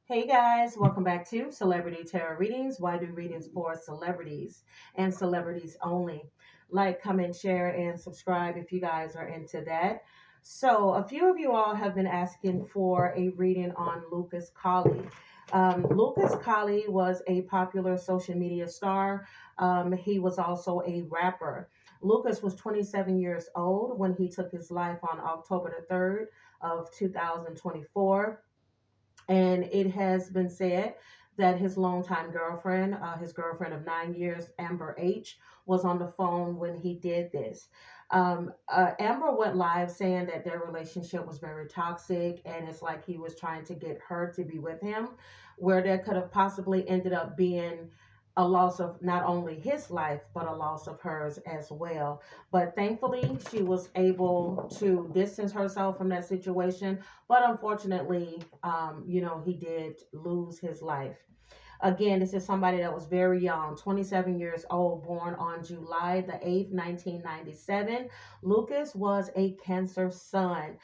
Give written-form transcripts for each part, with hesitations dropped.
Hey guys, welcome back to Celebrity Tarot Readings. Why do readings for celebrities and celebrities only? Like, comment, share, and subscribe if you guys are into that. So, a few of you all have been asking for a reading on Lucas Coly. Lucas Coly was a popular social media star. He was also a rapper. Lucas was 27 years old when he took his life on October the 3rd of 2024. And it has been said that his longtime girlfriend, his girlfriend of 9 years, Amber H, was on the phone when he did this. Amber went live saying that their relationship was very toxic and it's like he was trying to get her to be with him, where there could have possibly ended up being a loss of not only his life, but a loss of hers as well. But thankfully, she was able to distance herself from that situation, but unfortunately, he did lose his life. Again, this is somebody that was very young, 27 years old, born on July the 8th, 1997. Lucas was a Cancer sun.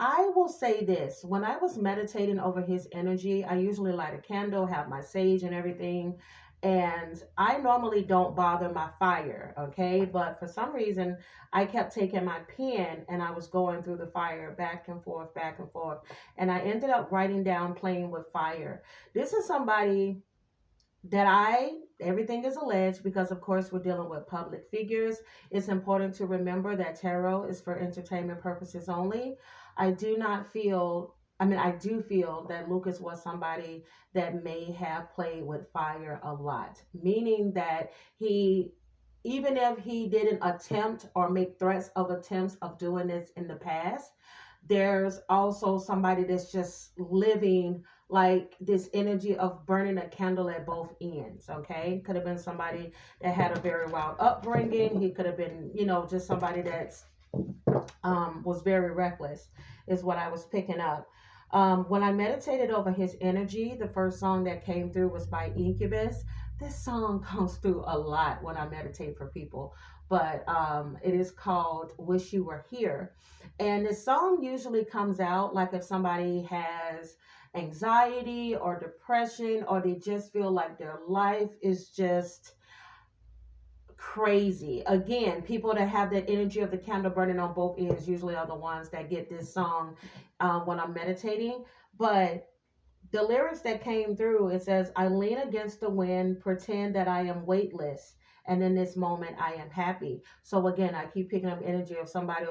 I will say this, when I was meditating over his energy, I usually light a candle, have my sage and everything. And I normally don't bother my fire, okay? But for some reason, I kept taking my pen and I was going through the fire back and forth, back and forth. And I ended up writing down playing with fire. This is somebody that everything is alleged because, of course, we're dealing with public figures. It's important to remember that tarot is for entertainment purposes only. I do not feel, I do feel that Lucas was somebody that may have played with fire a lot, meaning that even if he didn't attempt or make threats of attempts of doing this in the past, there's also somebody that's just living like this energy of burning a candle at both ends. Okay, could have been somebody that had a very wild upbringing. He could have been, just somebody that's was very reckless, is what I was picking up. When I meditated over his energy, the first song that came through was by Incubus. This song comes through a lot when I meditate for people, but it is called Wish You Were Here. And this song usually comes out like if somebody has anxiety or depression, or they just feel like their life is just crazy. Again, people that have that energy of the candle burning on both ends usually are the ones that get this song when I'm meditating. But the lyrics that came through, it says, I lean against the wind, pretend that I am weightless. And in this moment, I am happy. So again, I keep picking up energy of somebody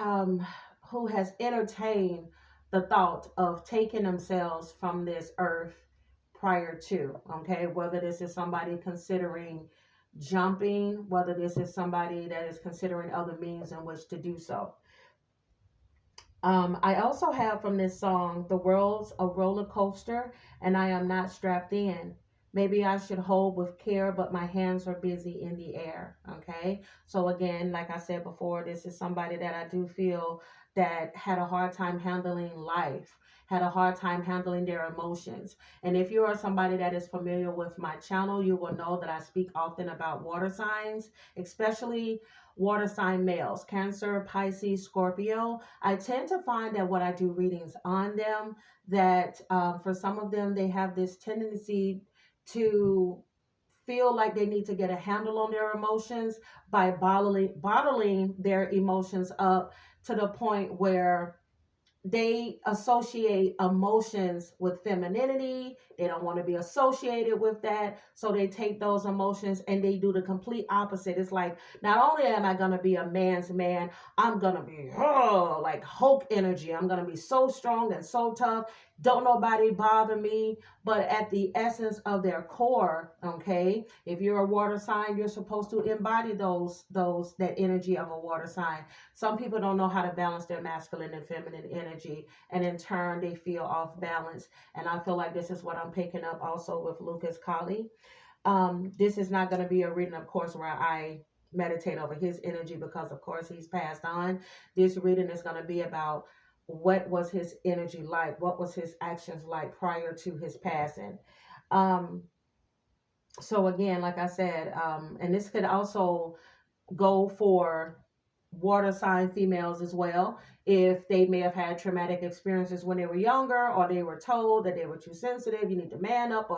um, who has entertained the thought of taking themselves from this earth prior to, okay, whether this is somebody considering jumping, whether this is somebody that is considering other means in which to do so. I also have from this song, the world's a roller coaster and I am not strapped in. Maybe I should hold with care, but my hands are busy in the air. Okay. So again, like I said before, this is somebody that I do feel that had a hard time handling life, had a hard time handling their emotions. And if you are somebody that is familiar with my channel, you will know that I speak often about water signs, especially water sign males, Cancer, Pisces, Scorpio. I tend to find that when I do readings on them, that for some of them, they have this tendency to feel like they need to get a handle on their emotions by bottling their emotions up to the point where they associate emotions with femininity. They don't want to be associated with that. So they take those emotions and they do the complete opposite. It's like, not only am I going to be a man's man, I'm going to be like Hulk energy. I'm going to be so strong and so tough. Don't nobody bother me. But at the essence of their core, okay, if you're a water sign, you're supposed to embody that energy of a water sign. Some people don't know how to balance their masculine and feminine energy, and in turn, they feel off balance. And I feel like this is what I'm picking up also with Lucas Coly. This is not going to be a reading, of course, where I meditate over his energy because, of course, he's passed on. This reading is going to be about what was his energy like, what was his actions like prior to his passing. Um, so again, like I said, and this could also go for water sign females as well. If they may have had traumatic experiences when they were younger, or they were told that they were too sensitive, you need to man up,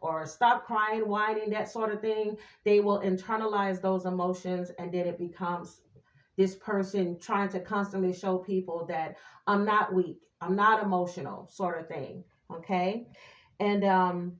or stop crying, whining, that sort of thing, they will internalize those emotions, and then it becomes this person trying to constantly show people that I'm not weak, I'm not emotional, sort of thing. Okay. And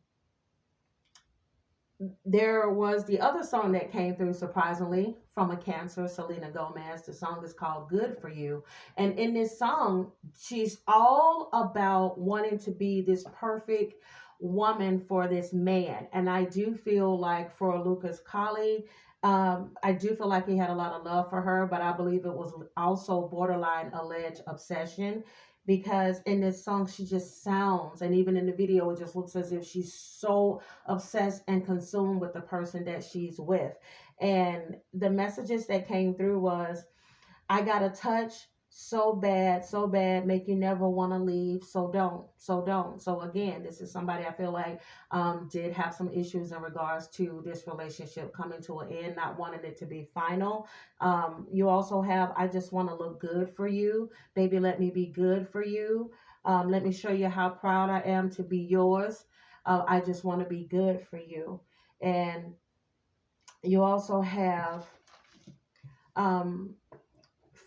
there was the other song that came through surprisingly from a Cancer, Selena Gomez. The song is called Good For You. And in this song, she's all about wanting to be this perfect woman for this man. And I do feel like for Lucas Coly, I do feel like he had a lot of love for her, but I believe it was also borderline alleged obsession, because in this song she just sounds, and even in the video it just looks as if she's so obsessed and consumed with the person that she's with. And the messages that came through was, I got a touch so bad, make you never want to leave. So don't, so don't. So again, this is somebody I feel like did have some issues in regards to this relationship coming to an end, not wanting it to be final. You also have, I just want to look good for you. Baby, let me be good for you. Let me show you how proud I am to be yours. I just want to be good for you. And you also have um,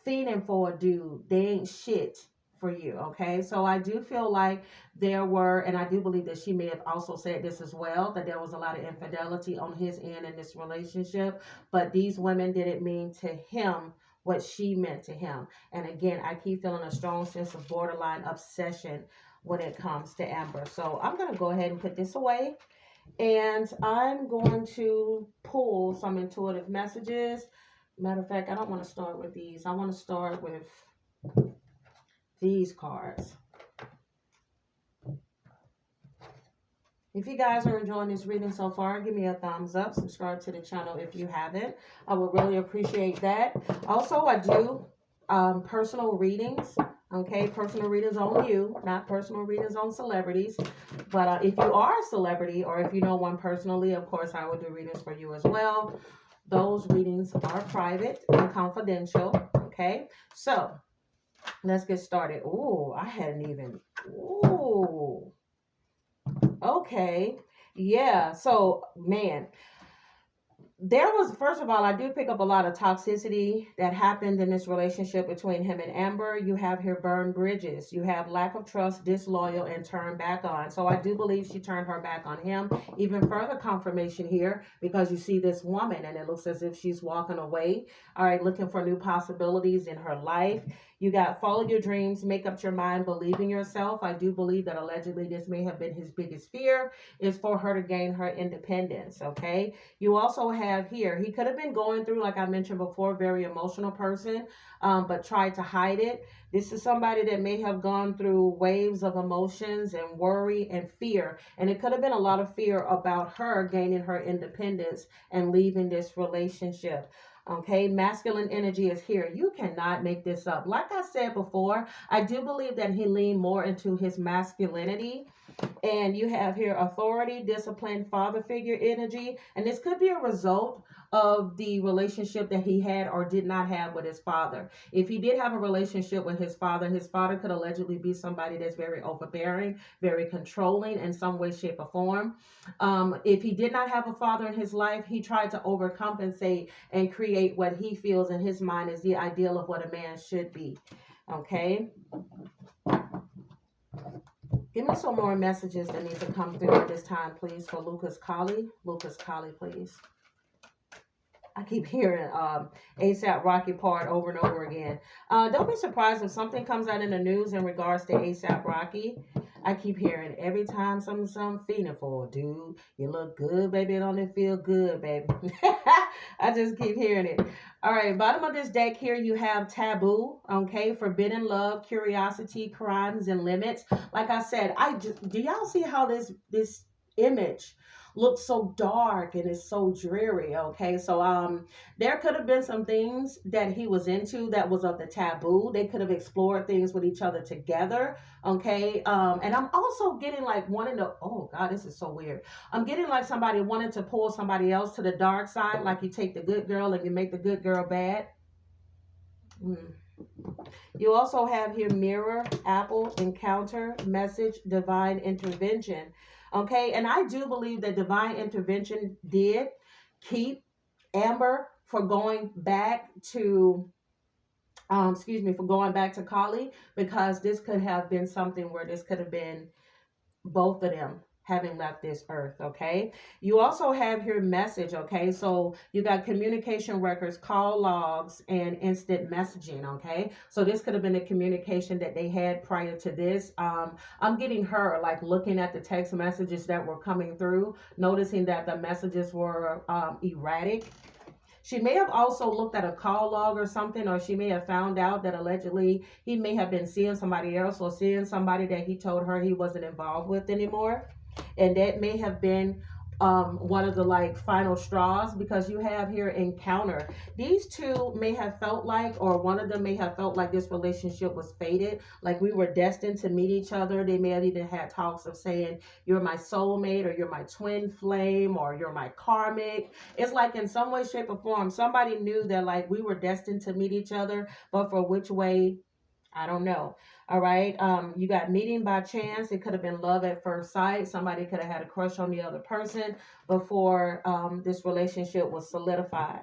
fiending for a dude. They ain't shit for you. Okay. So I do feel like there were, and I do believe that she may have also said this as well, that there was a lot of infidelity on his end in this relationship. But these women didn't mean to him what she meant to him. And again, I keep feeling a strong sense of borderline obsession when it comes to Amber. So I'm going to go ahead and put this away. And I'm going to pull some intuitive messages. Matter of fact, I don't want to start with these. I want to start with these cards. If you guys are enjoying this reading so far, give me a thumbs up. Subscribe to the channel if you haven't. I would really appreciate that. Also, I do personal readings. Okay, personal readings on you, not personal readings on celebrities. But if you are a celebrity, or if you know one personally, of course, I will do readings for you as well. Those readings are private and confidential. Okay, so let's get started. Ooh, I hadn't even. Ooh. Okay. Yeah. So, man, there was, first of all, I do pick up a lot of toxicity that happened in this relationship between him and Amber. You have here burned bridges. You have lack of trust, disloyal, and turn back on. So I do believe she turned her back on him. Even further confirmation here, because you see this woman and it looks as if she's walking away. All right, looking for new possibilities in her life. You got follow your dreams, make up your mind, believe in yourself. I do believe that allegedly this may have been his biggest fear, is for her to gain her independence. Okay. You also have here, he could have been going through, like I mentioned before, very emotional person, but tried to hide it. This is somebody that may have gone through waves of emotions and worry and fear. And it could have been a lot of fear about her gaining her independence and leaving this relationship. Okay, masculine energy is here. You cannot make this up. Like I said before, I do believe that he leaned more into his masculinity. And you have here authority, discipline, father figure energy. And this could be a result of the relationship that he had or did not have with his father. If he did have a relationship with his father could allegedly be somebody that's very overbearing, very controlling in some way, shape, or form. If he did not have a father in his life, he tried to overcompensate and create what he feels in his mind is the ideal of what a man should be. Okay. Give me some more messages that need to come through at this time, please, for Lucas Coly. Lucas Coly, please. I keep hearing ASAP Rocky part over and over again. Don't be surprised if something comes out in the news in regards to ASAP Rocky. I keep hearing every time some fiending for, dude, you look good, baby. It only feel good, baby. I just keep hearing it. All right, bottom of this deck here, you have taboo, okay, forbidden love, curiosity, crimes, and limits. Like I said, do y'all see how this image looks so dark and it's so dreary? Okay, so there could have been some things that he was into that was of the taboo. They could have explored things with each other together. Okay, and I'm also getting like wanting to, oh God, this is so weird. I'm getting like somebody wanting to pull somebody else to the dark side, like you take the good girl and you make the good girl bad. Mm. You also have here mirror, apple, encounter, message, divine intervention. Okay, and I do believe that divine intervention did keep Amber for going back to for going back to Coly, because this could have been something where this could have been both of them having left this earth. Okay, you also have your message. Okay, so you got communication records, call logs, and instant messaging. Okay, so this could have been a communication that they had prior to this. I'm getting her like looking at the text messages that were coming through, noticing that the messages were erratic. She may have also looked at a call log or something, or she may have found out that allegedly he may have been seeing somebody else, or seeing somebody that he told her he wasn't involved with anymore. And that may have been one of the like final straws, because you have here encounter. These two may have felt like, or one of them may have felt like this relationship was fated, like we were destined to meet each other. They may have even had talks of saying, you're my soulmate, or you're my twin flame, or you're my karmic. It's like in some way, shape, or form, somebody knew that like we were destined to meet each other, but for which way, I don't know. All right. You got meeting by chance. It could have been love at first sight. Somebody could have had a crush on the other person before this relationship was solidified.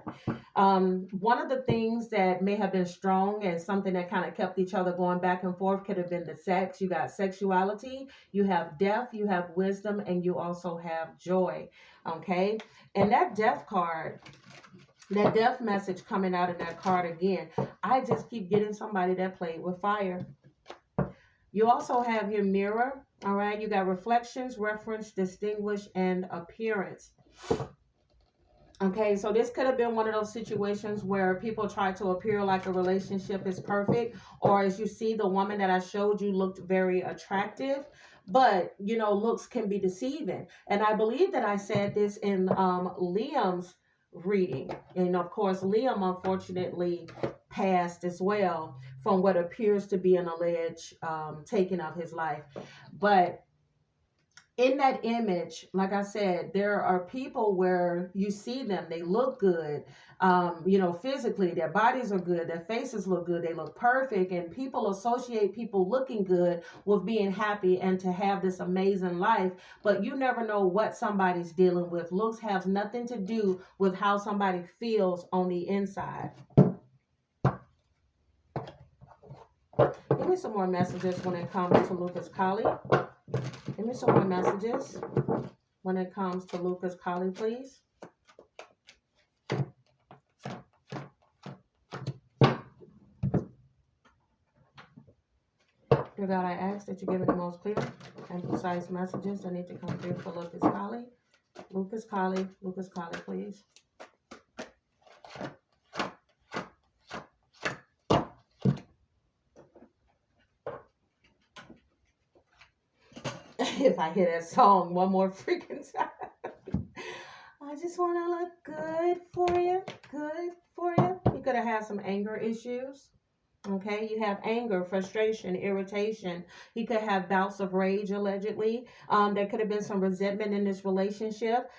One of the things that may have been strong and something that kind of kept each other going back and forth could have been the sex. You got sexuality, you have death, you have wisdom, and you also have joy. Okay. And that death card, that death message coming out in that card again, I just keep getting somebody that played with fire. You also have your mirror. All right, you got reflections, reference, distinguish, and appearance. Okay, so this could have been one of those situations where people try to appear like a relationship is perfect, or as you see, the woman that I showed you looked very attractive, but you know, looks can be deceiving. And I believe that I said this in Liam's reading, and of course, Liam unfortunately passed as well from what appears to be an alleged taking of his life, but in that image, like I said, there are people where you see them, they look good, you know, physically, their bodies are good, their faces look good, they look perfect, and people associate people looking good with being happy and to have this amazing life, but you never know what somebody's dealing with. Looks has nothing to do with how somebody feels on the inside. Give me some more messages when it comes to Lucas Coly. Give me some more messages when it comes to Lucas Coly, please. Dear God, I ask that you give me the most clear and precise messages that need to come through for Lucas Coly. Lucas Coly, Lucas Coly, please. If I hear that song one more freaking time. I just want to look good for you. Good for you. You could have had some anger issues. Okay, you have anger, frustration, irritation. He could have bouts of rage, allegedly. There could have been some resentment in this relationship.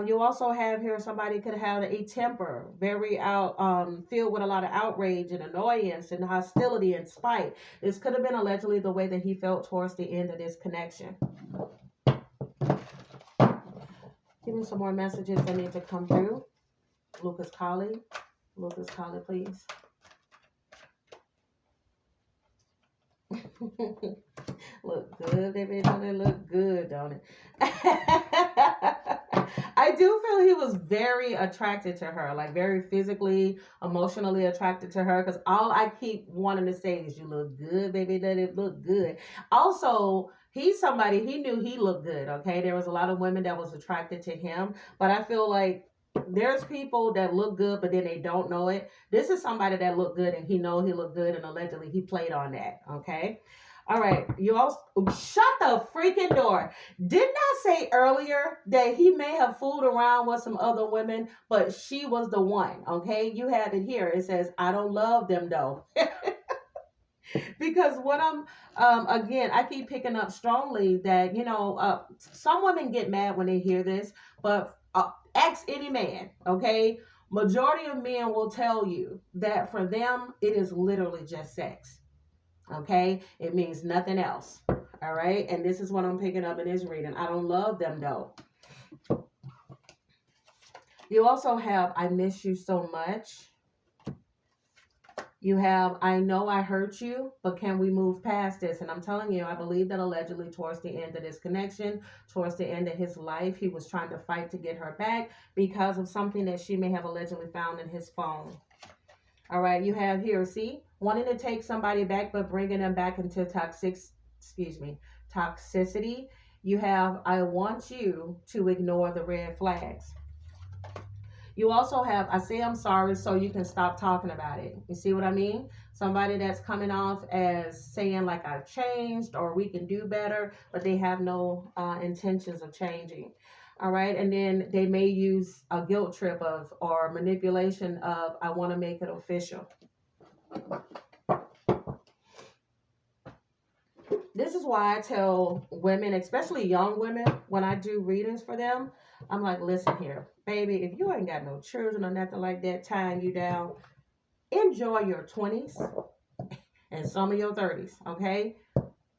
You also have here somebody could have a temper, very filled with a lot of outrage and annoyance and hostility and spite. This could have been allegedly the way that he felt towards the end of this connection. Give me some more messages that need to come through. Lucas Coly. Lucas Coly, please. Look good, baby. Don't it look good, don't it? I do feel he was very attracted to her, like very physically, emotionally attracted to her, because all I keep wanting to say is, you look good, baby. Let it look good. Also, he's somebody, he knew he looked good, okay? There was a lot of women that was attracted to him, but I feel like there's people that look good, but then they don't know it. This is somebody that looked good, and he know he looked good, and allegedly he played on that, okay? All right, you all shut the freaking door. Didn't I say earlier that he may have fooled around with some other women, but she was the one, okay? You have it here. It says, I don't love them though. Because what again, I keep picking up strongly that, you know, some women get mad when they hear this, but ask any man, okay? Majority of men will tell you that for them, it is literally just sex. Okay? It means nothing else. All right? And this is what I'm picking up in this reading. I don't love them though. You also have, I miss you so much. You have, I know I hurt you, but can we move past this? And I'm telling you, I believe that allegedly towards the end of this connection, towards the end of his life, he was trying to fight to get her back because of something that she may have allegedly found in his phone. All right, you have here, see, wanting to take somebody back, but bringing them back into toxicity. You have, I want you to ignore the red flags. You also have, I say I'm sorry so you can stop talking about it. You see what I mean? Somebody that's coming off as saying like I've changed or we can do better, but they have no intentions of changing. All right. And then they may use a guilt trip of or manipulation of I want to make it official. This is why I tell women, especially young women, when I do readings for them, I'm like, listen here, baby, if you ain't got no children or nothing like that tying you down, enjoy your 20s and some of your 30s, okay?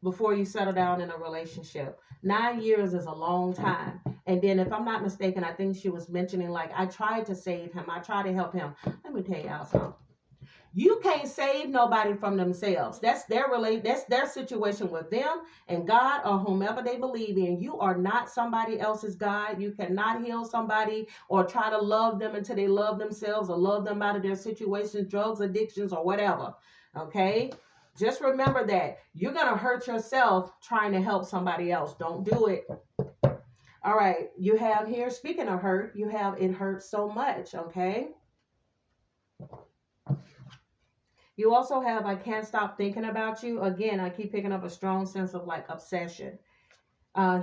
Before you settle down in a relationship. 9 years is a long time. And then if I'm not mistaken, I think she was mentioning like, I tried to save him. I tried to help him. Let me tell y'all something. You can't save nobody from themselves. That's their situation with them and God or whomever they believe in. You are not somebody else's God. You cannot heal somebody or try to love them until they love themselves or love them out of their situations, drugs, addictions, or whatever. Okay? Just remember that. You're going to hurt yourself trying to help somebody else. Don't do it. All right. You have here, speaking of hurt, you have it hurts so much. Okay? You also have, I can't stop thinking about you. Again, I keep picking up a strong sense of like obsession.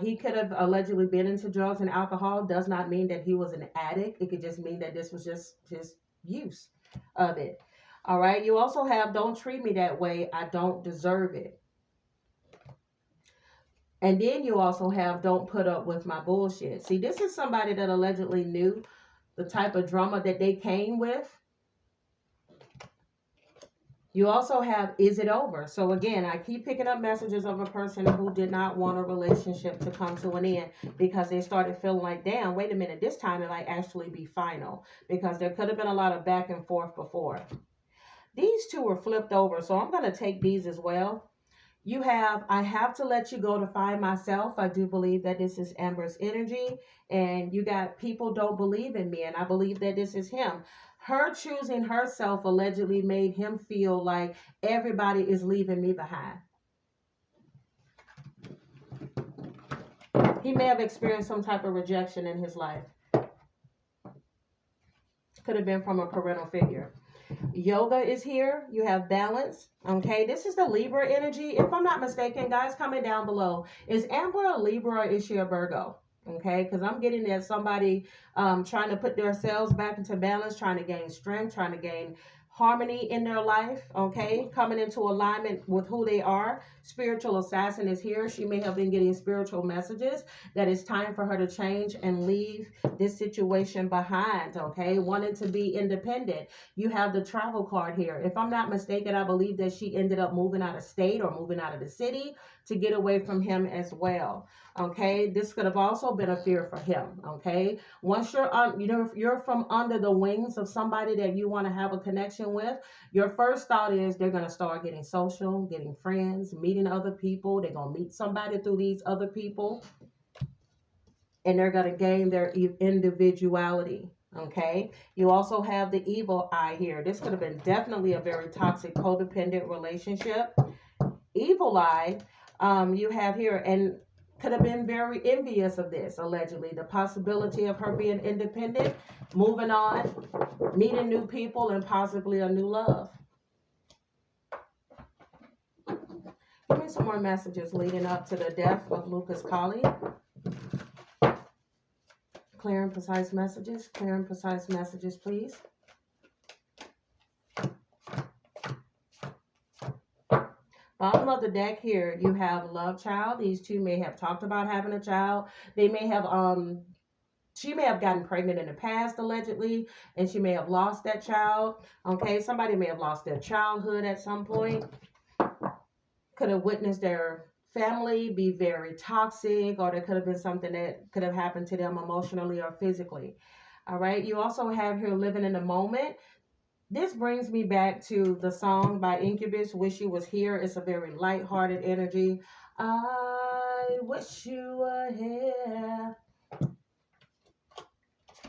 He could have allegedly been into drugs and alcohol. Does not mean that he was an addict. It could just mean that this was just his use of it. All right. You also have, don't treat me that way. I don't deserve it. And then you also have, don't put up with my bullshit. See, this is somebody that allegedly knew the type of drama that they came with. You also have, is it over? So again, I keep picking up messages of a person who did not want a relationship to come to an end because they started feeling like, damn, wait a minute, this time it might actually be final because there could have been a lot of back and forth before. These two were flipped over, so I'm going to take these as well. You have, I have to let you go to find myself. I do believe that this is Amber's energy. And you got people don't believe in me. And I believe that this is him. Her choosing herself allegedly made him feel like everybody is leaving me behind. He may have experienced some type of rejection in his life. Could have been from a parental figure. Yoga is here. You have balance. Okay, this is the Libra energy. If I'm not mistaken, guys, comment down below. Is Amber a Libra or is she a Virgo? Okay, because I'm getting that somebody trying to put themselves back into balance, trying to gain strength, trying to gain harmony in their life, okay, coming into alignment with who they are. Spiritual assassin is here. She may have been getting spiritual messages that it's time for her to change and leave this situation behind, okay, wanting to be independent. You have the travel card here. If I'm not mistaken, I believe that she ended up moving out of state or moving out of the city to get away from him as well. Okay, this could have also been a fear for him. Okay, once you're on, you're from under the wings of somebody that you want to have a connection with, your first thought is they're going to start getting social, getting friends, meeting other people. They're going to meet somebody through these other people, and they're going to gain their individuality. Okay, you also have the evil eye here. This could have been definitely a very toxic codependent relationship. Evil eye, you have here, and could have been very envious of this, allegedly. The possibility of her being independent, moving on, meeting new people, and possibly a new love. Give me some more messages leading up to the death of Lucas Coly. Clear and precise messages. Clear and precise messages, please. Bottom of the deck here, you have love child. These two may have talked about having a child. They may have She may have gotten pregnant in the past, allegedly, and she may have lost that child. Okay, somebody may have lost their childhood at some point. Could have witnessed their family be very toxic, or there could have been something that could have happened to them emotionally or physically. All right, you also have here living in the moment. This brings me back to the song by Incubus, Wish You Was Here. It's a very lighthearted energy. I wish you were here.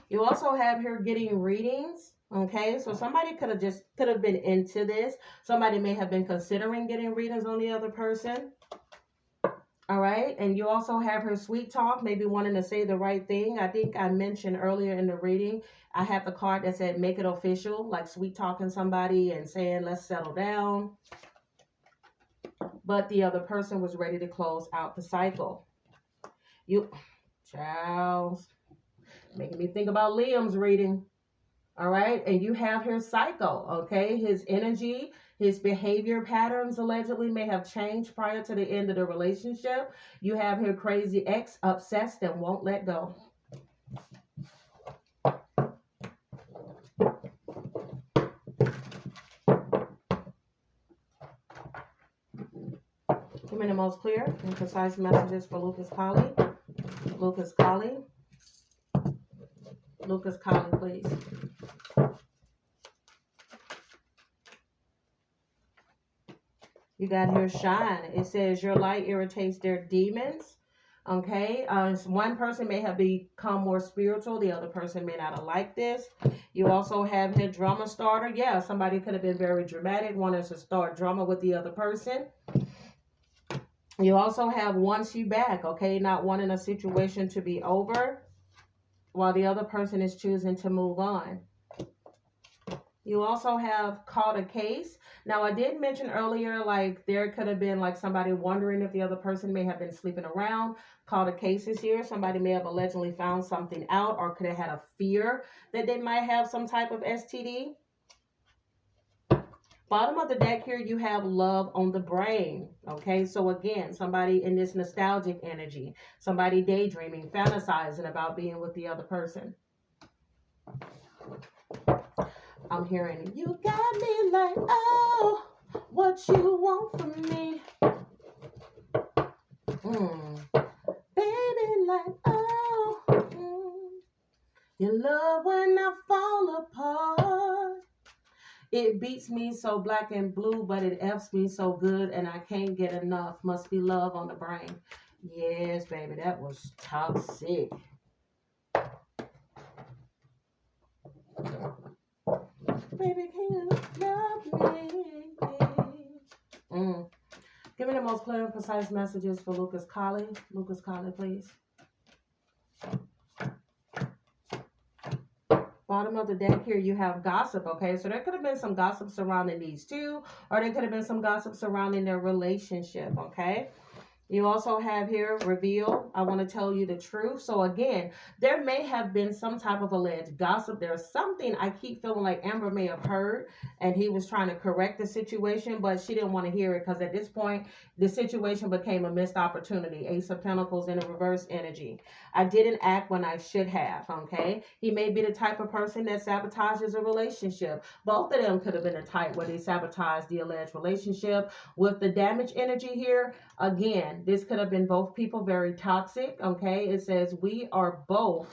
You also have here getting readings. Okay, so somebody could have been into this. Somebody may have been considering getting readings on the other person. All right, and you also have her sweet talk, maybe wanting to say the right thing. I think I mentioned earlier in the reading, I had the card that said make it official, like sweet talking somebody and saying let's settle down. But the other person was ready to close out the cycle. You, Charles, making me think about Liam's reading. All right, and you have his cycle. Okay, his energy, his behavior patterns allegedly may have changed prior to the end of the relationship. You have here crazy ex, obsessed and won't let go. Give me the most clear and concise messages for Lucas Coly. Lucas Coly. Lucas Coly, please. You got here shine. It says your light irritates their demons. Okay. One person may have become more spiritual. The other person may not have liked this. You also have here drama starter. Yeah, somebody could have been very dramatic, wanted to start drama with the other person. You also have wants you back. Okay. Not wanting a situation to be over while the other person is choosing to move on. You also have caught a case. Now, I did mention earlier, like there could have been like somebody wondering if the other person may have been sleeping around. Caught a case is here. Somebody may have allegedly found something out, or could have had a fear that they might have some type of STD. Bottom of the deck here, you have love on the brain. Okay, so again, somebody in this nostalgic energy, somebody daydreaming, fantasizing about being with the other person. I'm hearing, you got me like, oh, what you want from me. Baby, like, oh, you love when I fall apart. It beats me so black and blue, but it F's me so good, and I can't get enough. Must be love on the brain. Yes, baby, that was toxic. Baby, can you love me? Give me the most clear and precise messages for Lucas Coly. Lucas Coly, please. Bottom of the deck here, you have gossip, okay? So there could have been some gossip surrounding these two, or there could have been some gossip surrounding their relationship, okay? You also have here, reveal, I want to tell you the truth. So again, there may have been some type of alleged gossip. There's something I keep feeling like Amber may have heard, and he was trying to correct the situation, but she didn't want to hear it because at this point, the situation became a missed opportunity. Ace of Pentacles in a reverse energy. I didn't act when I should have, okay? He may be the type of person that sabotages a relationship. Both of them could have been the type where they sabotaged the alleged relationship. With the damage energy here, again, this could have been both people very toxic, okay? It says we are both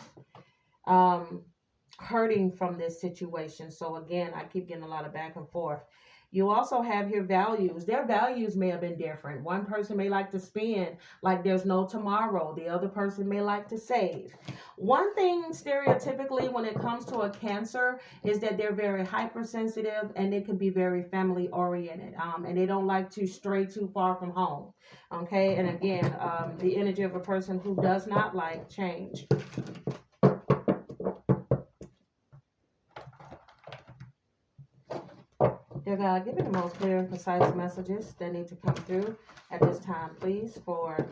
hurting from this situation. So again, I keep getting a lot of back and forth. You also have your values. Their values may have been different. One person may like to spend like there's no tomorrow. The other person may like to save. One thing stereotypically when it comes to a Cancer is that they're very hypersensitive, and they can be very family oriented. And they don't like to stray too far from home. Okay, and again, the energy of a person who does not like change. Dear God, give me the most clear and precise messages that need to come through at this time, please, for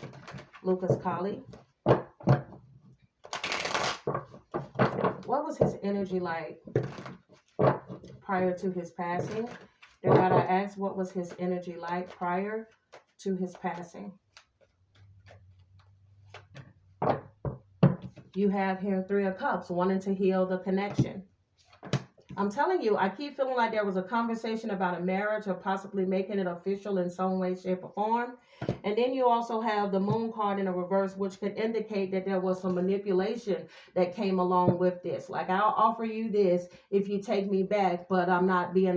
Lucas Coly. What was his energy like prior to his passing? Dear God, I asked what was his energy like prior to his passing. You have here 3 of Cups, wanting to heal the connection. I'm telling you, I keep feeling like there was a conversation about a marriage or possibly making it official in some way, shape, or form. And then you also have the Moon card in a reverse, which could indicate that there was some manipulation that came along with this. Like, I'll offer you this if you take me back, but I'm not being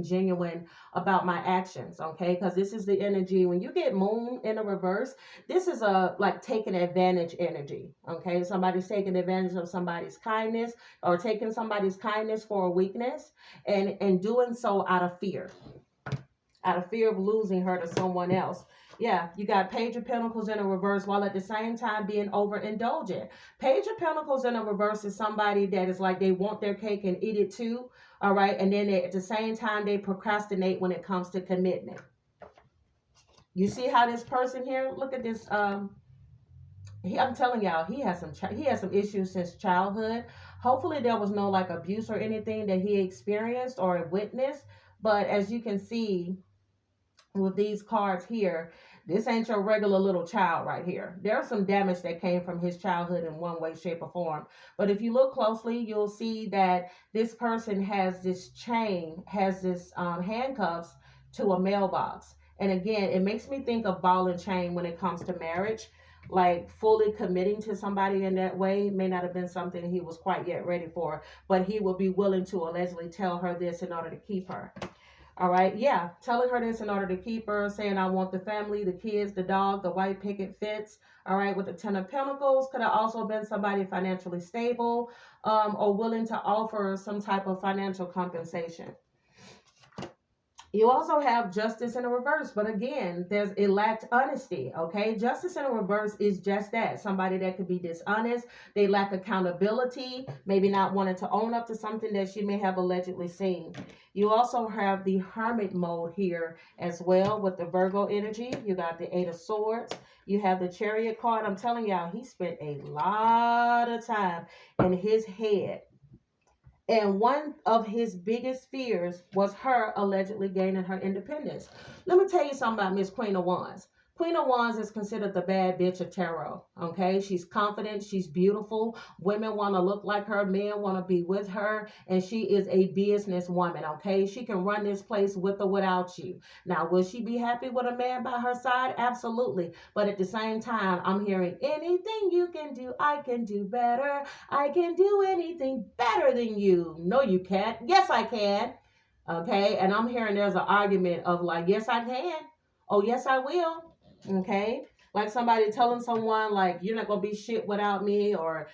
genuine about my actions, okay? Because this is the energy. When you get Moon in a reverse, this is a like taking advantage energy, okay? Somebody's taking advantage of somebody's kindness, or taking somebody's kindness for a weakness, and doing so out of fear of losing her to someone else. Yeah, you got Page of Pentacles in a reverse, while at the same time being overindulgent. Page of Pentacles in a reverse is somebody that is like, they want their cake and eat it too, all right? And then at the same time, they procrastinate when it comes to commitment. You see how this person here, look at this, I'm telling y'all, he has some issues since childhood. Hopefully there was no like abuse or anything that he experienced or witnessed. But as you can see with these cards here, this ain't your regular little child right here. There's some damage that came from his childhood in one way, shape, or form. But if you look closely, you'll see that this person has this chain, has this handcuffs to a mailbox. And again, it makes me think of ball and chain when it comes to marriage. Like, fully committing to somebody in that way may not have been something he was quite yet ready for, but he will be willing to allegedly tell her this in order to keep her. All right, yeah, telling her this in order to keep her, saying, I want the family, the kids, the dog, the white picket fence. All right, with the 10 of Pentacles, could have also been somebody financially stable, or willing to offer some type of financial compensation. You also have Justice in a reverse, but again, it lacked honesty, okay? Justice in a reverse is just that. Somebody that could be dishonest. They lack accountability, maybe not wanting to own up to something that she may have allegedly seen. You also have the Hermit mode here as well with the Virgo energy. You got the 8 of Swords. You have the Chariot card. I'm telling y'all, he spent a lot of time in his head. And one of his biggest fears was her allegedly gaining her independence. Let me tell you something about Miss Queen of Wands. Queen of Wands is considered the bad bitch of tarot, okay? She's confident. She's beautiful. Women want to look like her. Men want to be with her. And she is a business woman, okay? She can run this place with or without you. Now, will she be happy with a man by her side? Absolutely. But at the same time, I'm hearing, anything you can do, I can do better. I can do anything better than you. No, you can't. Yes, I can. Okay? And I'm hearing there's an argument of like, yes, I can. Oh, yes, I will. Okay, like somebody telling someone like, you're not gonna be shit without me, or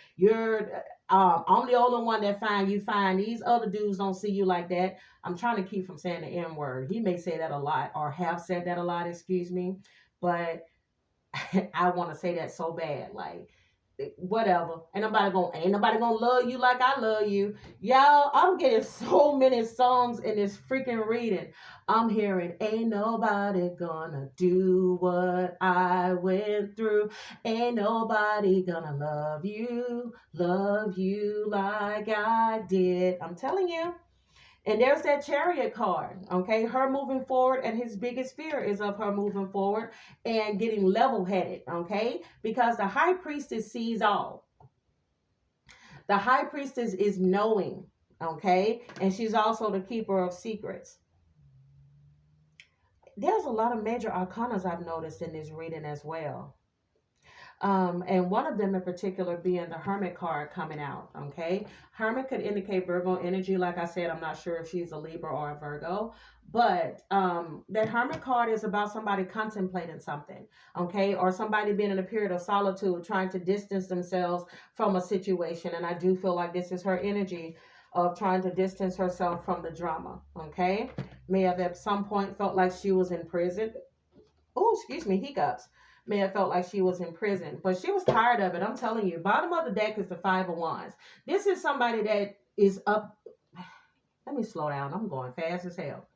I'm the only one that find you fine. These other dudes don't see you like that. I'm trying to keep from saying the N word. He may say that a lot, or have said that a lot, excuse me, but I want to say that so bad. Like, whatever. Ain't nobody gonna love you like I love you. Y'all, I'm getting so many songs in this freaking reading. I'm hearing, ain't nobody gonna do what I went through. Ain't nobody gonna love you like I did. I'm telling you. And there's that Chariot card, okay? Her moving forward, and his biggest fear is of her moving forward and getting level-headed, okay? Because the High Priestess sees all. The High Priestess is knowing, okay? And she's also the keeper of secrets. There's a lot of major arcanas I've noticed in this reading as well. And one of them in particular being the Hermit card coming out, okay? Hermit could indicate Virgo energy. Like I said, I'm not sure if she's a Libra or a Virgo, but that Hermit card is about somebody contemplating something, okay? Or somebody being in a period of solitude, trying to distance themselves from a situation. And I do feel like this is her energy of trying to distance herself from the drama, okay? May have at some point felt like she was in prison. Oh, excuse me, hiccups. May have felt like she was in prison, but she was tired of it. I'm telling you, bottom of the deck is the 5 of Wands. This is somebody that is up. Let me slow down. I'm going fast as hell.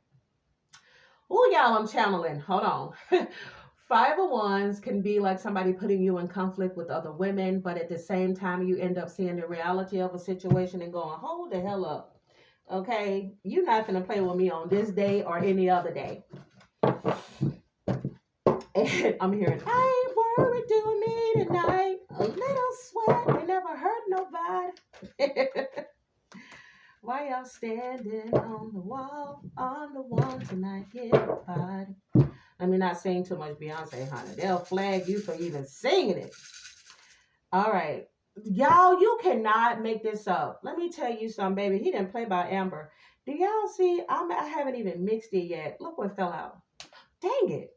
Oh, y'all, I'm channeling. Hold on. 5 of Wands can be like somebody putting you in conflict with other women, but at the same time, you end up seeing the reality of a situation and going, hold the hell up. Okay, you're not going to play with me on this day or any other day. And I'm hearing, I ain't worried, doing me tonight. A little sweat Why y'all standing on the wall tonight? Get a party. Let me not sing too much Beyonce, honey. They'll flag you for even singing it. All right. Y'all, you cannot make this up. Let me tell you something, baby. He didn't play by Amber. Do y'all see? I haven't even mixed it yet. Look what fell out. Dang it.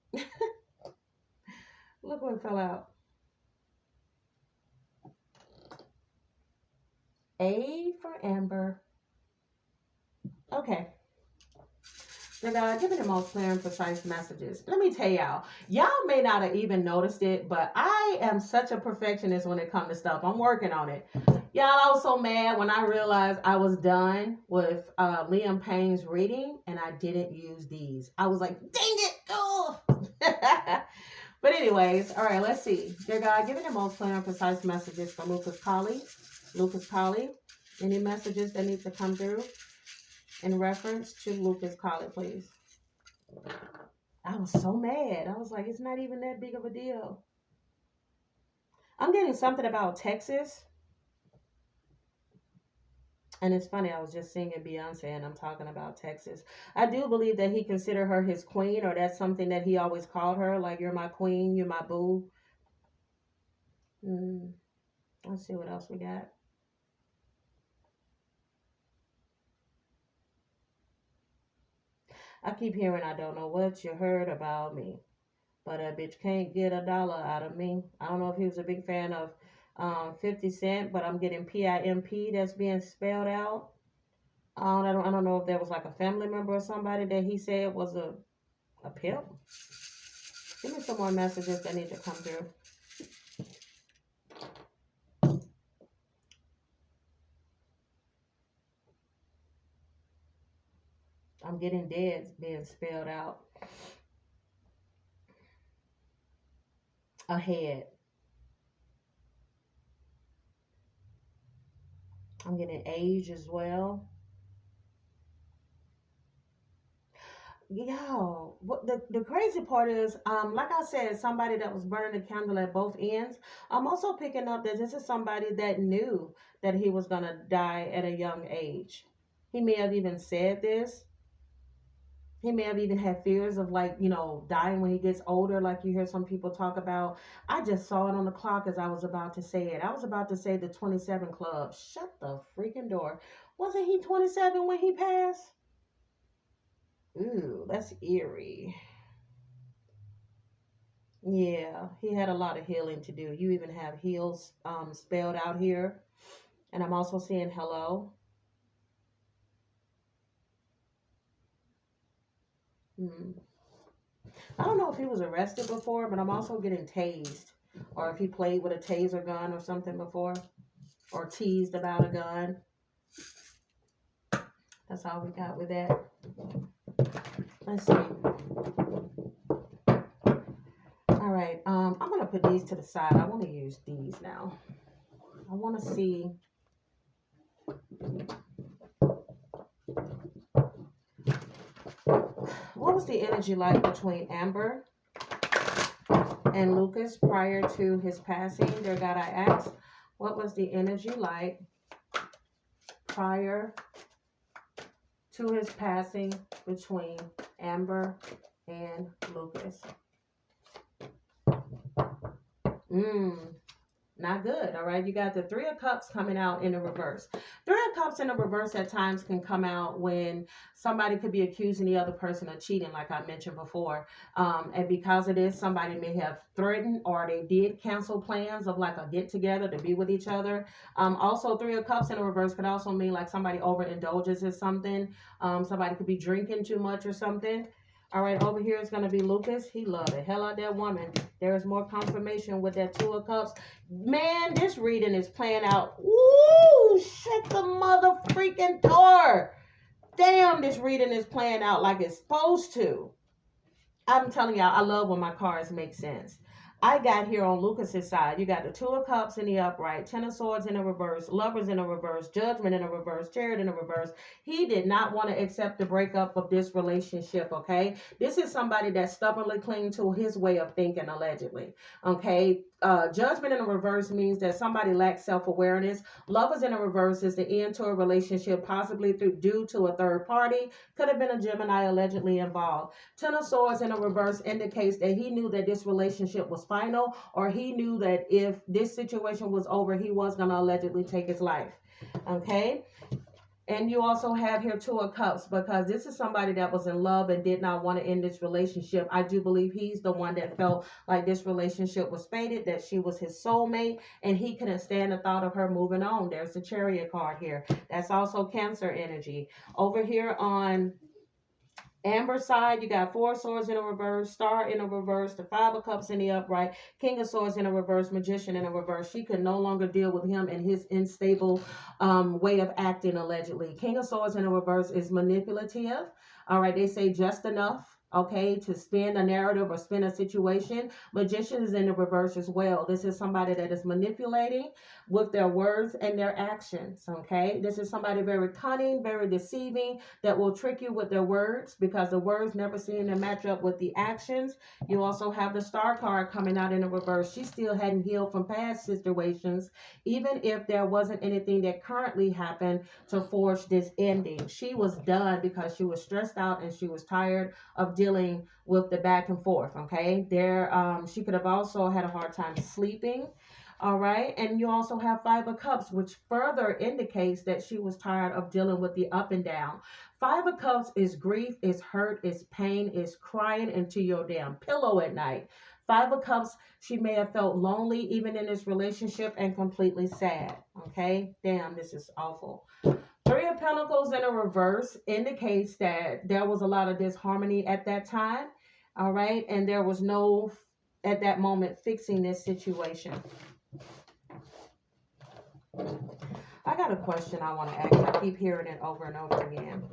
Look what fell out. A for Amber. Okay. So God, give me the most clear and precise messages. Let me tell y'all may not have even noticed it, but I am such a perfectionist when it comes to stuff. I'm working on it. Y'all, I was so mad when I realized I was done with Liam Payne's reading and I didn't use these. I was like, dang it. Oh. But anyways, all right, let's see. Dear God, give me the most clear and precise messages for Lucas Coly. Lucas Coly. Any messages that need to come through in reference to Lucas Coly, please. I was so mad. I was like, it's not even that big of a deal. I'm getting something about Texas. And it's funny, I was just singing Beyonce and I'm talking about Texas. I do believe that he considered her his queen, or that's something that he always called her, like, you're my queen, you're my boo. Let's see what else we got. I keep hearing, I don't know what you heard about me, but a bitch can't get $1 out of me. I don't know if he was a big fan of 50 Cent, but I'm getting PIMP that's being spelled out. I don't know if there was like a family member or somebody that he said was a pimp. Give me some more messages that need to come through. I'm getting dead being spelled out. Ahead. I'm getting age as well. Yo, what the crazy part is, like I said, somebody that was burning the candle at both ends. I'm also picking up that this is somebody that knew that he was gonna die at a young age. He may have even said this. He may have even had fears of, like, dying when he gets older, like you hear some people talk about. I just saw it on the clock as I was about to say it. I was about to say the 27 Club. Shut the freaking door. Wasn't he 27 when he passed? Ooh, that's eerie. Yeah, he had a lot of healing to do. You even have heals spelled out here. And I'm also seeing hello. I don't know if he was arrested before, but I'm also getting tased. Or if he played with a taser gun or something before. Or teased about a gun. That's all we got with that. Let's see. All right, I'm going to put these to the side. I want to use these now. I want to see. What was the energy like between Amber and Lucas prior to his passing? Dear God, I ask, what was the energy like prior to his passing between Amber and Lucas? Not good. All right, you got the Three of Cups coming out in the reverse. Three of Cups in the reverse at times can come out when somebody could be accusing the other person of cheating, like I mentioned before. And because of this, somebody may have threatened or they did cancel plans of like a get together to be with each other. Also, Three of Cups in the reverse could also mean like somebody overindulges in something. Somebody could be drinking too much or something. All right, over here is going to be Lucas. He loved the hell out of that woman. There is more confirmation with that Two of Cups. Man, this reading is playing out. Woo! Shut the mother freaking door. Damn, this reading is playing out like it's supposed to. I'm telling y'all, I love when my cards make sense. I got here on Lucas's side. You got the Two of Cups in the upright, Ten of Swords in the reverse, Lovers in the reverse, Judgment in the reverse, Chariot in the reverse. He did not want to accept the breakup of this relationship, okay? This is somebody that stubbornly clinging to his way of thinking, allegedly, okay? Judgment in the reverse means that somebody lacks self-awareness. Lovers in the reverse is the end to a relationship, possibly due to a third party. Could have been a Gemini allegedly involved. Ten of Swords in the reverse indicates that he knew that this relationship was final, or he knew that if this situation was over, he was going to allegedly take his life. Okay? And you also have here Two of Cups, because this is somebody that was in love and did not want to end this relationship. I do believe he's the one that felt like this relationship was fated, that she was his soulmate, and he couldn't stand the thought of her moving on. There's the Chariot card here. That's also Cancer energy. Over here on Amber side, you got Four of Swords in a reverse, Star in a reverse, the Five of Cups in the upright, King of Swords in a reverse, Magician in a reverse. She could no longer deal with him and his unstable way of acting, allegedly. King of Swords in a reverse is manipulative. All right, they say just enough, okay, to spin a narrative or spin a situation. Magician is in the reverse as well. This is somebody that is manipulating with their words and their actions, okay? This is somebody very cunning, very deceiving, that will trick you with their words, because the words never seem to match up with the actions. You also have the Star card coming out in the reverse. She still hadn't healed from past situations, even if there wasn't anything that currently happened to forge this ending. She was done because she was stressed out and she was tired of dealing with the back and forth, okay? She could have also had a hard time sleeping. All right. And you also have Five of Cups, which further indicates that she was tired of dealing with the up and down. Five of Cups is grief, is hurt, is pain, is crying into your damn pillow at night. Five of Cups, she may have felt lonely even in this relationship and completely sad. Okay. Damn, this is awful. Three of Pentacles in a reverse indicates that there was a lot of disharmony at that time. All right. And there was no, at that moment, fixing this situation. I got a question I want to ask. I keep hearing it over and over again.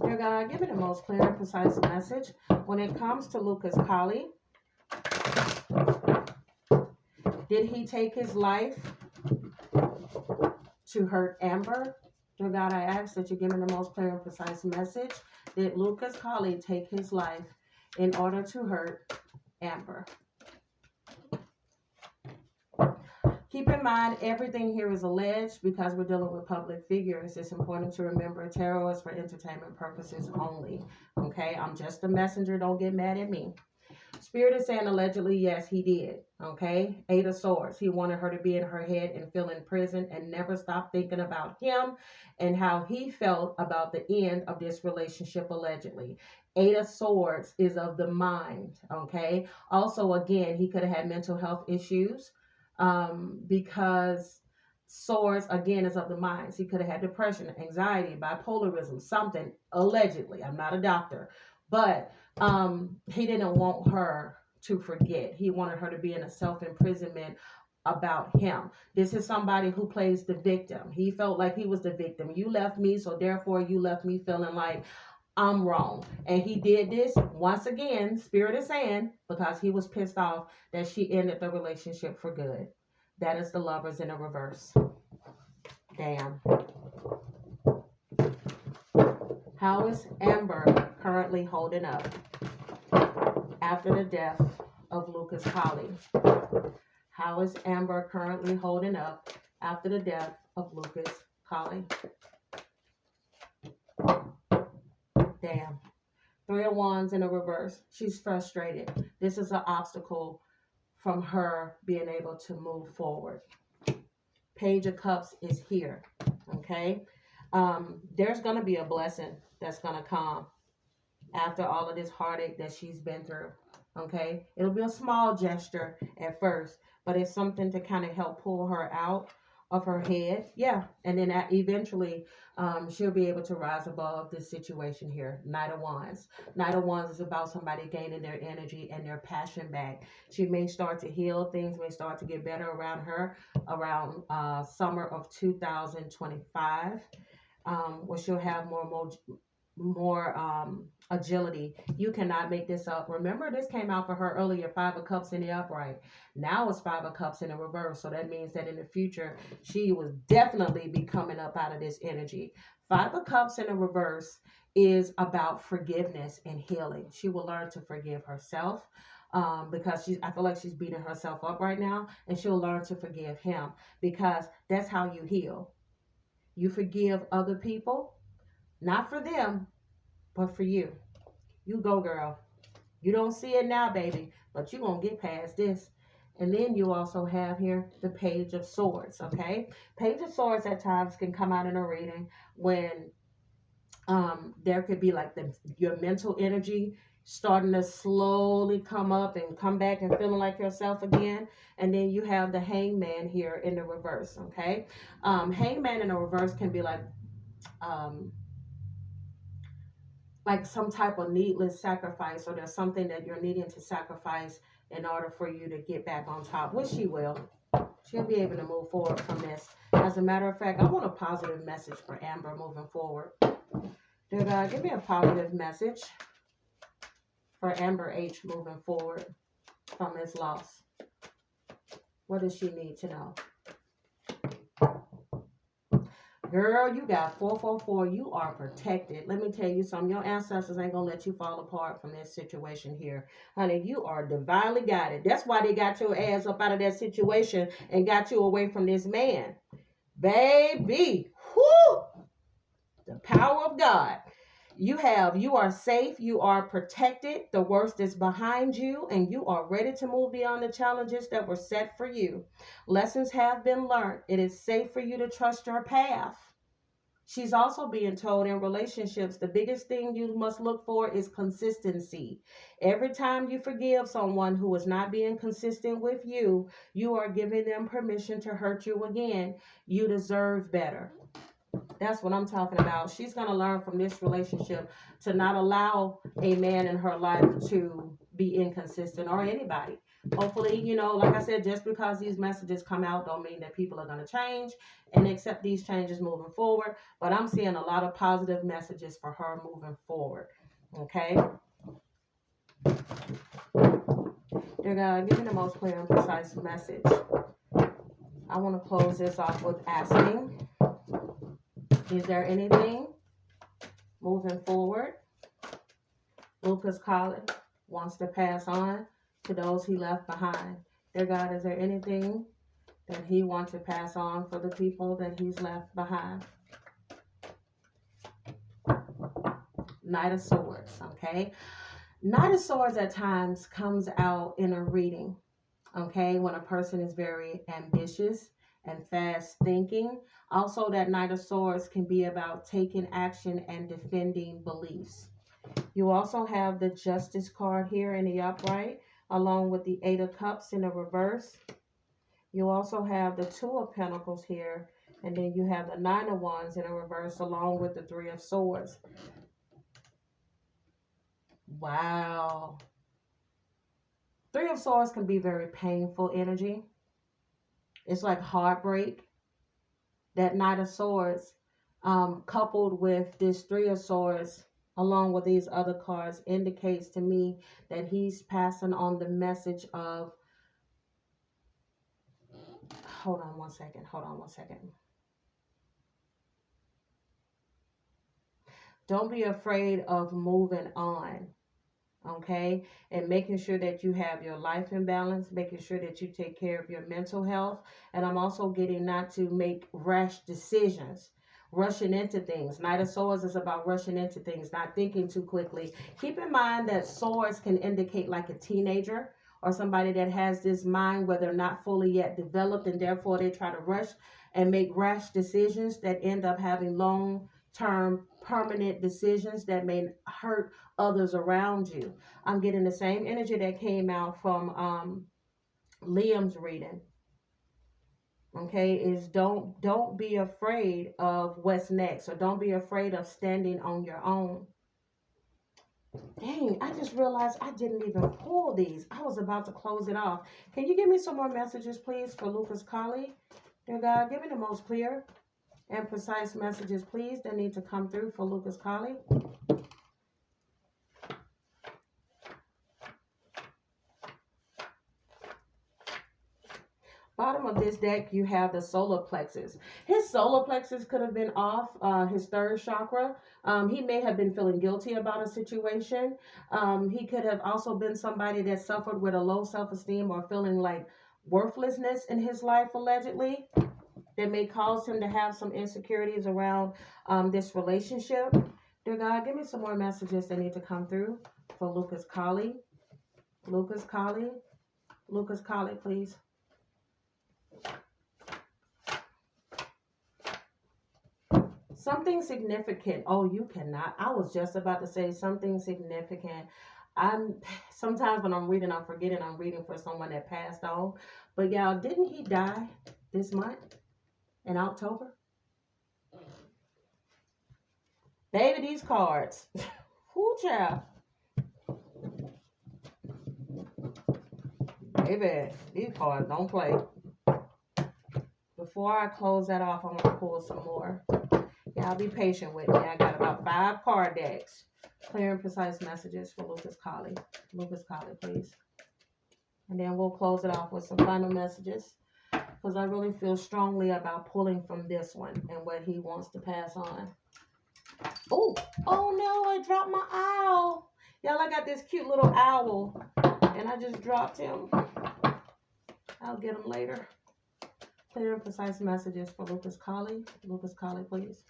Dear God, give me the most clear and precise message when it comes to Lucas Coly. Did he take his life to hurt Amber? Dear God, I ask that you give me the most clear and precise message. Did Lucas Coly take his life in order to hurt Amber? Keep in mind, everything here is alleged because we're dealing with public figures. It's important to remember tarot is for entertainment purposes only. Okay, I'm just a messenger. Don't get mad at me. Spirit is saying allegedly, yes, he did. Okay, Eight of Swords. He wanted her to be in her head and feel in prison and never stop thinking about him and how he felt about the end of this relationship, allegedly. Eight of Swords is of the mind. Okay, also, again, he could have had mental health issues. Because Swords, again, is of the minds. He could have had depression, anxiety, bipolarism, something, allegedly. I'm not a doctor. But he didn't want her to forget. He wanted her to be in a self-imprisonment about him. This is somebody who plays the victim. He felt like he was the victim. You left me, so therefore you left me feeling like I'm wrong. And he did this, once again, Spirit is saying, because he was pissed off that she ended the relationship for good. That is the Lovers in a reverse. Damn. How is Amber currently holding up after the death of Lucas Coly? How is Amber currently holding up after the death of Lucas Coly? Damn. Three of Wands in a reverse. She's frustrated. This is an obstacle from her being able to move forward. Page of Cups is here. Okay. There's going to be a blessing that's going to come after all of this heartache that she's been through. Okay. It'll be a small gesture at first, but it's something to kind of help pull her out of her head. Yeah. And then eventually she'll be able to rise above this situation here. Knight of Wands. Knight of Wands is about somebody gaining their energy and their passion back. She may start to heal. Things may start to get better around her around summer of 2025, where she'll have more agility. You cannot make this up. Remember, this came out for her earlier, Five of Cups in the upright. Now it's Five of Cups in the reverse. So that means that in the future, she will definitely be coming up out of this energy. Five of Cups in the reverse is about forgiveness and healing. She will learn to forgive herself. because I feel like she's beating herself up right now, and she'll learn to forgive him, because that's how you heal. You forgive other people, not for them, but for you. You go, girl. You don't see it now, baby, but you're going to get past this. And then you also have here the Page of Swords, okay? Page of Swords at times can come out in a reading when there could be like your mental energy starting to slowly come up and come back and feeling like yourself again. And then you have the Hangman here in the reverse, okay? Hangman in the reverse can be um, like some type of needless sacrifice, or there's something that you're needing to sacrifice in order for you to get back on top, which she will. She'll be able to move forward from this. As a matter of fact, I want a positive message for Amber moving forward. Dear God, give me a positive message for Amber H moving forward from this loss. What does she need to know? Girl, you got 444. You are protected. Let me tell you something. Your ancestors ain't going to let you fall apart from this situation here. Honey, you are divinely guided. That's why they got your ass up out of that situation and got you away from this man. Baby. Whoo! The power of God. You are safe. You are protected. The worst is behind you, and you are ready to move beyond the challenges that were set for you. Lessons have been learned. It is safe for you to trust your path. She's also being told in relationships, the biggest thing you must look for is consistency. Every time you forgive someone who is not being consistent with you, you are giving them permission to hurt you again. You deserve better. That's what I'm talking about. She's going to learn from this relationship to not allow a man in her life to be inconsistent, or anybody. Hopefully, like I said, just because these messages come out don't mean that people are going to change and accept these changes moving forward. But I'm seeing a lot of positive messages for her moving forward. Okay? Dear God, give me the most clear and precise message. I want to close this off with asking, is there anything moving forward Lucas Coly wants to pass on to those he left behind? Dear God, is there anything that he wants to pass on for the people that he's left behind? Knight of Swords, okay? Knight of Swords at times comes out in a reading, okay, when a person is very ambitious and fast thinking. Also, that Knight of Swords can be about taking action and defending beliefs. You also have the Justice card here in the upright, along with the Eight of Cups in the reverse. You also have the Two of Pentacles here, and then you have the Nine of Wands in the reverse, along with the Three of Swords. Wow. Three of Swords can be very painful energy. It's like heartbreak. That Knight of Swords, coupled with this Three of Swords, along with these other cards, indicates to me that he's passing on the message of, hold on one second. Don't be afraid of moving on, okay? And making sure that you have your life in balance, making sure that you take care of your mental health. And I'm also getting not to make rash decisions, rushing into things. Knight of Swords is about rushing into things, not thinking too quickly. Keep in mind that swords can indicate like a teenager or somebody that has this mind where they're not fully yet developed, and therefore they try to rush and make rash decisions that end up having long-term permanent decisions that may hurt others around you. I'm getting the same energy that came out from Liam's reading. Okay, is don't be afraid of what's next, or don't be afraid of standing on your own. Dang, I just realized I didn't even pull these. I was about to close it off. Can you give me some more messages, please, for Lucas Coly? Dear God, give me the most clear and precise messages, please, that need to come through for Lucas Coly. Bottom of this deck, you have the solar plexus. His solar plexus could have been off, his third chakra. He may have been feeling guilty about a situation. He could have also been somebody that suffered with a low self-esteem or feeling like worthlessness in his life, allegedly. That may cause him to have some insecurities around this relationship. Dear God, give me some more messages that need to come through for Lucas Coly. Lucas Coly. Lucas Coly, please. Something significant. Oh, you cannot. I was just about to say something significant. Sometimes when I'm reading, I'm forgetting I'm reading for someone that passed on. But y'all, didn't he die this month in October? Baby, these cards. Whoo, child. Baby, these cards don't play. Before I close that off, I'm going to pull some more. Y'all be patient with me. I got about 5 card decks. Clear and precise messages for Lucas Coly. Lucas Coly, please. And then we'll close it off with some final messages. Because I really feel strongly about pulling from this one and what he wants to pass on. Oh, oh no, I dropped my owl. Y'all, I got this cute little owl. And I just dropped him. I'll get him later. Clear and precise messages for Lucas Coly. Lucas Coly, please.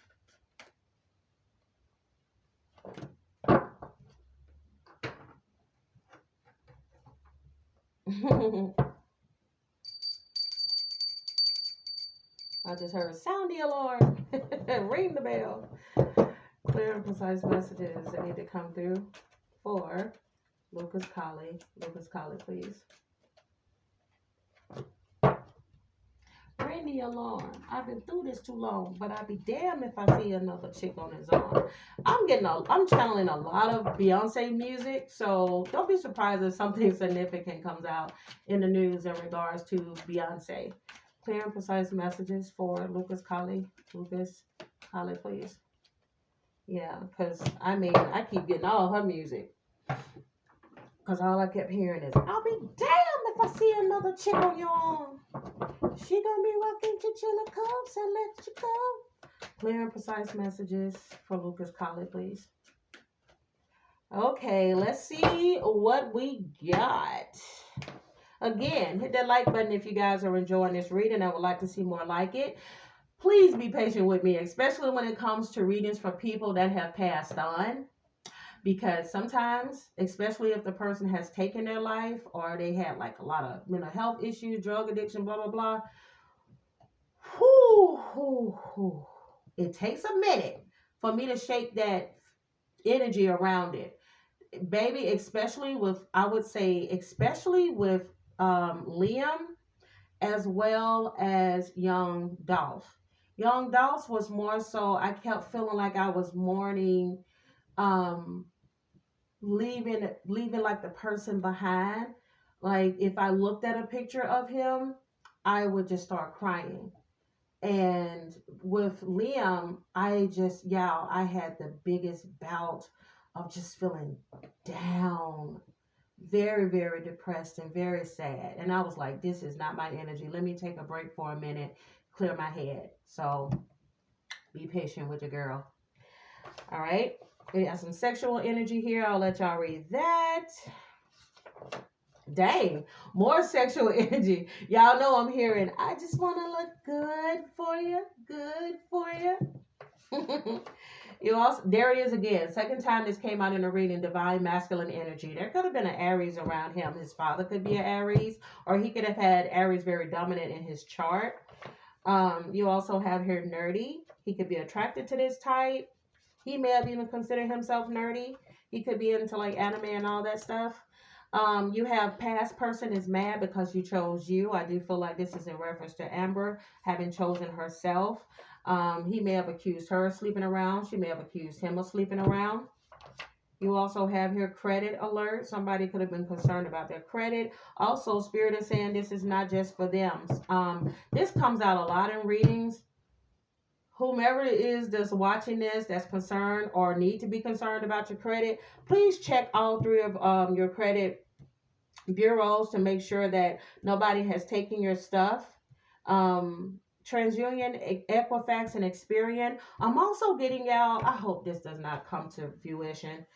I just heard sound the alarm. Ring the bell. Clear and precise messages that need to come through for Lucas Coly. Lucas Coly, please. Ring the alarm. I've been through this too long, but I'd be damned if I see another chick on his arm. I'm channeling a lot of Beyonce music, so don't be surprised if something significant comes out in the news in regards to Beyonce. Clear and precise messages for Lucas Coly. Lucas Coly, please. Yeah, because, I mean, I keep getting all her music. Because all I kept hearing is, I'll be damned if I see another chick on your arm. She gonna be rocking chinchilla cups and let you go. Clear and precise messages for Lucas Coly, please. Okay, let's see what we got. Again, hit that like button if you guys are enjoying this reading. I would like to see more like it. Please be patient with me, especially when it comes to readings for people that have passed on. Because sometimes, especially if the person has taken their life or they had like a lot of mental health issues, drug addiction, blah, blah, blah. It takes a minute for me to shake that energy around it. Baby, especially with, I would say, especially with Liam as well as young Dolph. Young Dolph was more so, I kept feeling like I was mourning leaving like the person behind. Like if I looked at a picture of him, I would just start crying. And with Liam, I had the biggest bout of just feeling down, very, very depressed and very sad. And I was like, this is not my energy. Let me take a break for a minute, clear my head. So be patient with your girl. All right. We got some sexual energy here. I'll let y'all read that. Dang, more sexual energy. Y'all know I'm hearing, I just want to look good for you. Good for you. You also, there it is again. Second time this came out in a reading, divine masculine energy. There could have been an Aries around him. His father could be an Aries, or he could have had Aries very dominant in his chart. You also have here nerdy. He could be attracted to this type. He may have even considered himself nerdy. He could be into like anime and all that stuff. You have past person is mad because you chose you. I do feel like this is in reference to Amber having chosen herself. He may have accused her of sleeping around. She may have accused him of sleeping around. You also have here credit alert. Somebody could have been concerned about their credit. Also, Spirit is saying this is not just for them. This comes out a lot in readings. Whomever it is that's watching this, that's concerned or need to be concerned about your credit, please check all 3 of your credit bureaus to make sure that nobody has taken your stuff. TransUnion, Equifax, and Experian. I'm also getting y'all, I hope this does not come to fruition.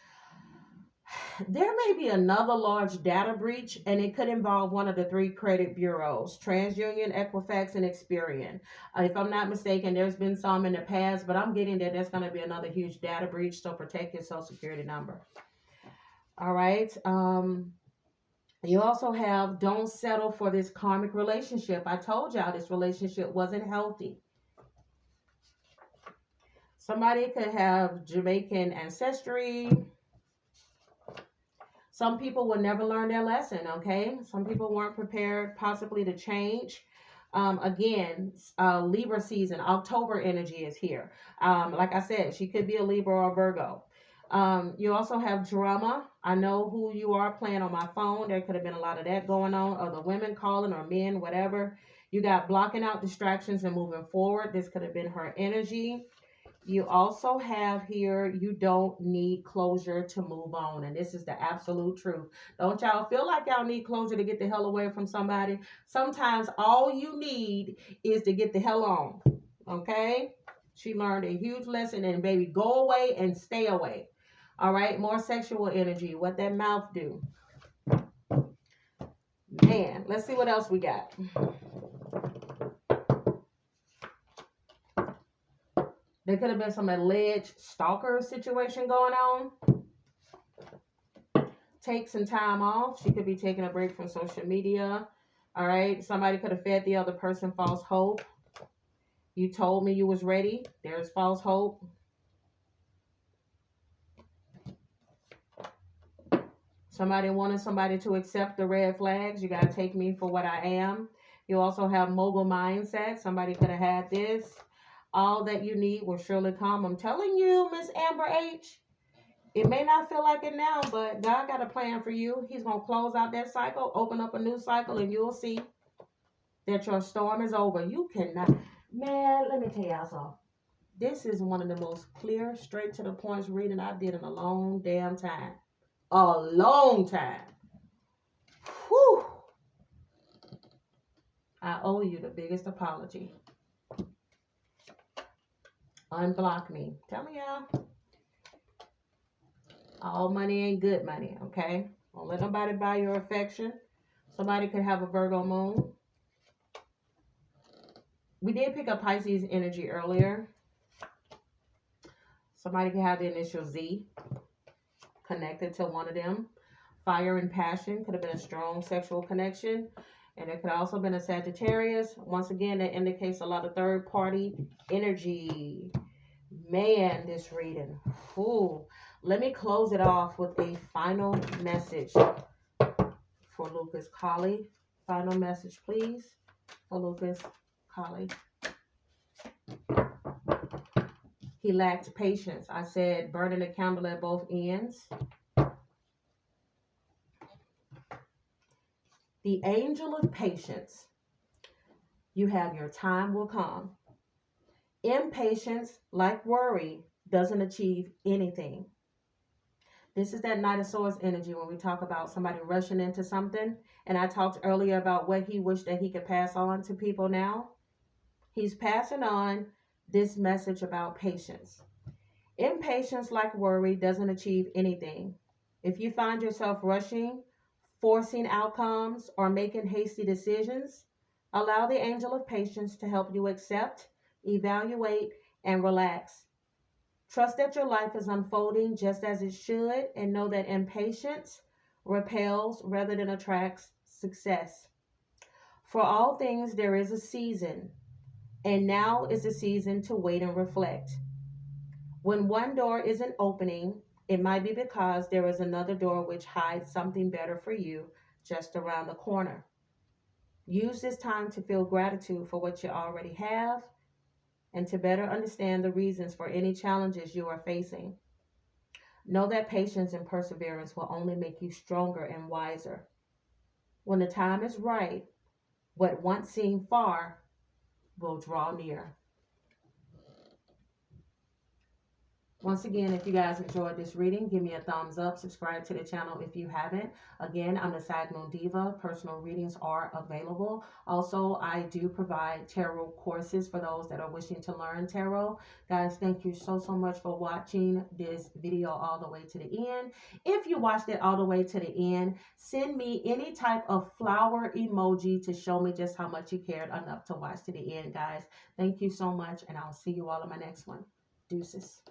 There may be another large data breach, and it could involve one of the three credit bureaus: TransUnion, Equifax, and Experian. If I'm not mistaken, there's been some in the past, but I'm getting that there's going to be another huge data breach, so protect your social security number. All right. You also have don't settle for this karmic relationship. I told y'all this relationship wasn't healthy. Somebody could have Jamaican ancestry. Some people will never learn their lesson, okay? Some people weren't prepared possibly to change. Again, Libra season, October energy is here. Like I said, she could be a Libra or a Virgo. You also have drama. I know who you are playing on my phone. There could have been a lot of that going on. Other women calling or men, whatever. You got blocking out distractions and moving forward. This could have been her energy. You also have here, you don't need closure to move on. And this is the absolute truth. Don't y'all feel like y'all need closure to get the hell away from somebody? Sometimes all you need is to get the hell on. Okay? She learned a huge lesson, and baby, go away and stay away. All right? More sexual energy. What that mouth do? Man, let's see what else we got. There could have been some alleged stalker situation going on. Take some time off. She could be taking a break from social media. All right. Somebody could have fed the other person false hope. You told me you was ready. There's false hope. Somebody wanted somebody to accept the red flags. You got to take me for what I am. You also have mogul mindset. Somebody could have had this. All that you need will surely come. I'm telling you, Miss Amber H. It may not feel like it now, but God got a plan for you. He's going to close out that cycle, open up a new cycle, and you'll see that your storm is over. You cannot. Man, let me tell y'all something. This is one of the most clear, straight to the point reading I did in a long damn time. A long time. Whew. I owe you the biggest apology. Unblock me. Tell me, y'all. All money ain't good money, okay? Don't let nobody buy your affection. Somebody could have a Virgo moon. We did pick up Pisces energy earlier. Somebody could have the initial Z connected to one of them. Fire and passion could have been a strong sexual connection. And it could also have been a Sagittarius. Once again, that indicates a lot of third party energy. Man, this reading. Ooh. Let me close it off with a final message for Lucas Coly. Final message, please, for Lucas Coly. He lacked patience. I said burning a candle at both ends. The angel of patience. You have your time will come. Impatience, like worry, doesn't achieve anything. This is that Knight of Swords energy when we talk about somebody rushing into something. And I talked earlier about what he wished that he could pass on to people now. He's passing on this message about patience. Impatience, like worry, doesn't achieve anything. If you find yourself rushing, forcing outcomes, or making hasty decisions, allow the angel of patience to help you accept, evaluate, and relax. Trust that your life is unfolding just as it should, and know that impatience repels rather than attracts success. For all things, there is a season, and now is the season to wait and reflect. When one door isn't opening, it might be because there is another door which hides something better for you just around the corner. Use this time to feel gratitude for what you already have, and to better understand the reasons for any challenges you are facing. Know that patience and perseverance will only make you stronger and wiser. When the time is right, what once seemed far will draw near. Once again, if you guys enjoyed this reading, give me a thumbs up. Subscribe to the channel if you haven't. Again, I'm the Sag Moon Diva. Personal readings are available. Also, I do provide tarot courses for those that are wishing to learn tarot. Guys, thank you so much for watching this video all the way to the end. If you watched it all the way to the end, send me any type of flower emoji to show me just how much you cared enough to watch to the end, guys. Thank you so much, and I'll see you all in my next one. Deuces.